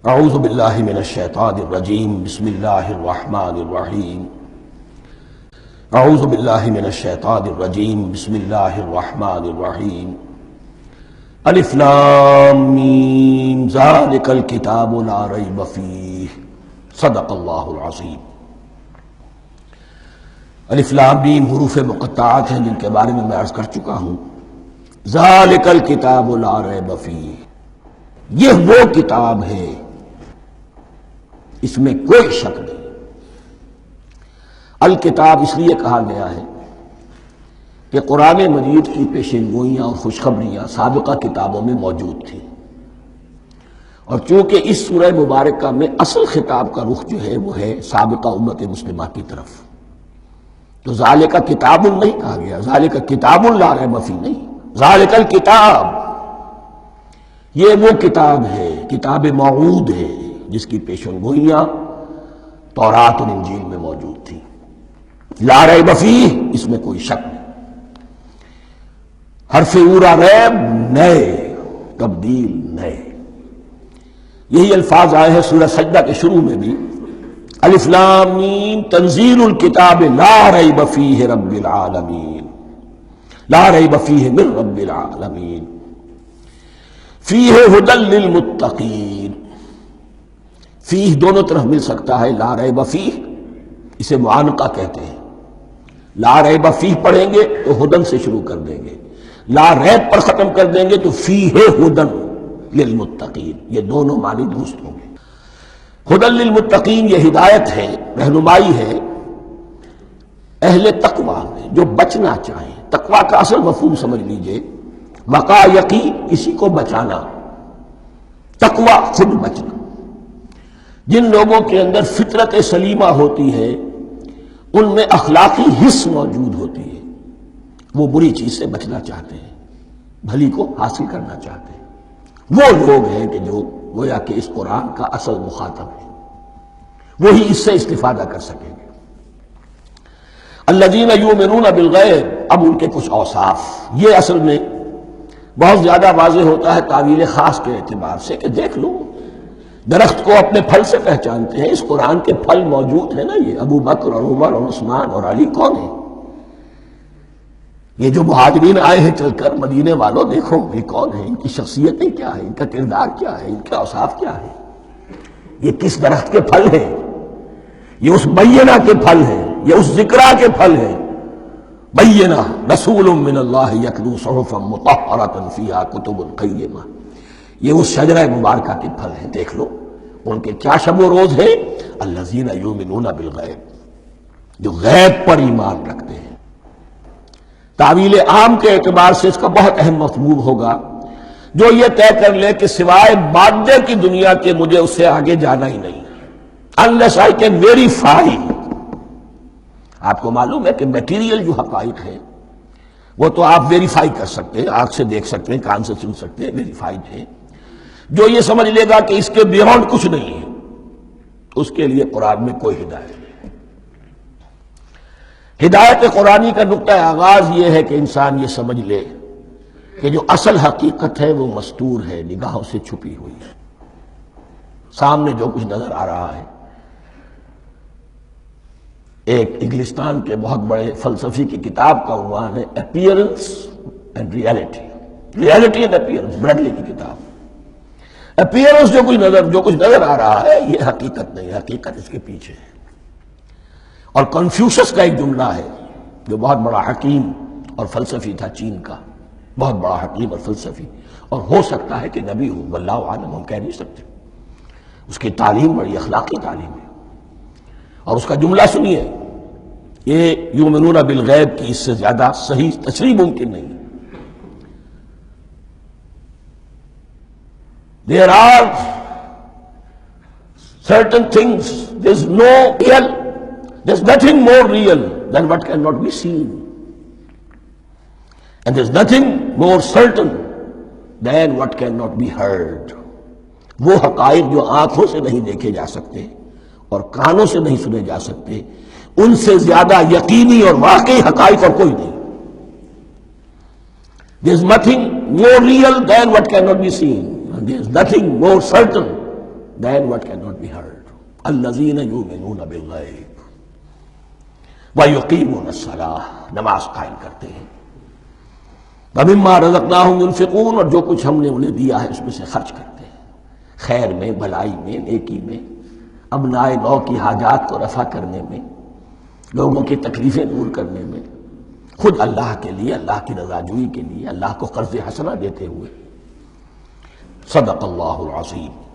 اعوذ باللہ من الشیطان الرجیم بسم اللہ الرحمن الرحیم اعوذ باللہ من الشیطان الرجیم بسم اللہ الرحمن الرحیم الف لام میم ذالک الکتاب لا ریب فیہ صدق اللہ العظیم۔ الف لام میم حروف مقطعات ہیں جن کے بارے میں عرض کر چکا ہوں۔ ذالک الکتاب لا ریب فیہ، یہ وہ کتاب ہے اس میں کوئی شک نہیں۔ الکتاب اس لیے کہا گیا ہے کہ قرآن مجید کی پیشین گوئیاں اور خوشخبریاں سابقہ کتابوں میں موجود تھیں، اور چونکہ اس سورہ مبارکہ میں اصل خطاب کا رخ جو ہے وہ ہے سابقہ امت مسلمہ کی طرف، تو ذالک کتاب نہیں کہا گیا، ذالک کتاب لا ریب فیہ نہیں، ذالک الکتاب یہ وہ کتاب ہے، کتاب موعود ہے جس کی پیشن گوئیاں تورات اور انجیل میں موجود تھیں۔ لا ریب فیہ، اس میں کوئی شک نہیں۔ حرف اورا ریب نئے، تبدیل نئے، یہی الفاظ آئے ہیں سورہ سجدہ کے شروع میں بھی، الف لام میم تنزیل الکتاب لا ریب فیہ رب العالمین، لا ریب فیہ من رب العالمین، فیہ ھدی للمتقین۔ فیہ دونوں طرف مل سکتا ہے، لا ریب فیہ اسے معانقہ کہتے ہیں۔ لا ریب فیہ پڑھیں گے تو ھدی سے شروع کر دیں گے، لا ریب پر ختم کر دیں گے تو فیہ ھدی للمتقین، یہ دونوں معنی درست ہوں گے۔ ھدی للمتقین یہ ہدایت ہے، رہنمائی ہے اہل تقویٰ میں جو بچنا چاہیں۔ تقویٰ کا اصل مفہوم سمجھ لیجئے، وقاء یقین، کسی کو بچانا، تقویٰ خود بچنا۔ جن لوگوں کے اندر فطرت سلیمہ ہوتی ہے ان میں اخلاقی حس موجود ہوتی ہے، وہ بری چیز سے بچنا چاہتے ہیں، بھلی کو حاصل کرنا چاہتے ہیں۔ وہ لوگ ہیں کہ جو گویا کہ اس قرآن کا اصل مخاطب ہے، وہی اس سے استفادہ کر سکیں گے۔ الذین یؤمنون بالغیب، اب ان کے کچھ اوصاف، یہ اصل میں بہت زیادہ واضح ہوتا ہے تعویل خاص کے اعتبار سے کہ دیکھ لو درخت کو اپنے پھل سے پہچانتے ہیں، اس قرآن کے پھل موجود ہیں نا، یہ ابو بکر اور عمر اور عثمان اور علی کون ہیں؟ یہ جو مہاجرین آئے ہیں چل کر، مدینے والوں دیکھو یہ کون ہیں، ان کی شخصیتیں کیا ہیں، ان کا کردار کیا ہے، ان کے اوصاف کیا ہے، یہ کس درخت کے پھل ہیں؟ یہ اس بینہ کے پھل ہیں، یہ اس ذکرہ کے پھل ہیں۔ بینہ رسول من اللہ یتلو صحفا مطہرۃ فیہا کتب قیمہ، یہ اس شجرہ مبارکہ کے پھل ہیں۔ دیکھ لو ان کے کیا شب و روز ہے، الذین یؤمنون بالغیب، جو غیب پر ایمان رکھتے ہیں۔ تعویل عام کے اعتبار سے اس کا بہت اہم مفہوم ہوگا، جو یہ طے کر لے کہ سوائے مادے کی دنیا کے مجھے اس سے آگے جانا ہی نہیں، unless I can verify۔ آپ کو معلوم ہے کہ میٹیریل جو حقائق ہیں وہ تو آپ ویریفائی کر سکتے ہیں، آنکھ سے دیکھ سکتے ہیں، کان سے سن سکتے ہیں، ویریفائڈ ہے۔ جو یہ سمجھ لے گا کہ اس کے بیونڈ کچھ نہیں ہے، اس کے لیے قرآن میں کوئی ہدایت نہیں۔ ہدایت قرآنی کا نقطہ آغاز یہ ہے کہ انسان یہ سمجھ لے کہ جو اصل حقیقت ہے وہ مستور ہے، نگاہوں سے چھپی ہوئی ہے۔ سامنے جو کچھ نظر آ رہا ہے، ایک انگلستان کے بہت بڑے فلسفی کی کتاب کا عنوان ہے appearance and reality, reality and appearance, Bradley کی کتاب۔ اپیئرنس جو کچھ نظر آ رہا ہے یہ حقیقت نہیں، حقیقت اس کے پیچھے ہے۔ اور کنفیوشس کا ایک جملہ ہے جو بہت بڑا حکیم اور فلسفی تھا، چین کا بہت بڑا حکیم اور فلسفی، اور ہو سکتا ہے کہ نبی ہو، واللہ عالم، ہم کہہ نہیں سکتے۔ اس کی تعلیم بڑی اخلاقی تعلیم ہے، اور اس کا جملہ سنیے، یہ یؤمنون بالغیب کی اس سے زیادہ صحیح تشریح ممکن نہیں۔ There are certain things, there's nothing more real than what cannot be seen, and there's nothing more certain than what cannot be heard۔ وہ حقائق جو آنکھوں سے نہیں دیکھے جا سکتے اور کانوں سے نہیں سنے جا سکتے، ان سے زیادہ یقینی اور واقعی حقائق اور کوئی نہیں۔ There's nothing more real than what cannot be seen. And there's nothing more certain than what cannot be heard. الذین یؤمنون بالغیب وَيُقِيمُونَ الصَّلَاةَ، نماز قائم کرتے ہیں، وَمِمَّا رَزَقْنَاهُمْ يُنْفِقُونَ، اور جو کچھ ہم نے انہیں دیا ہے اس میں سے خرچ کرتے ہیں، خیر میں، بھلائی میں، نیکی میں، ابنائے نو کی حاجات کو رفع کرنے میں، لوگوں کی تکلیفیں دور کرنے میں، خود اللہ کے لیے، اللہ کی رضا جوئی کے لیے، اللہ کو قرض حسنہ دیتے ہوئے۔ صدق اللہ العظیم۔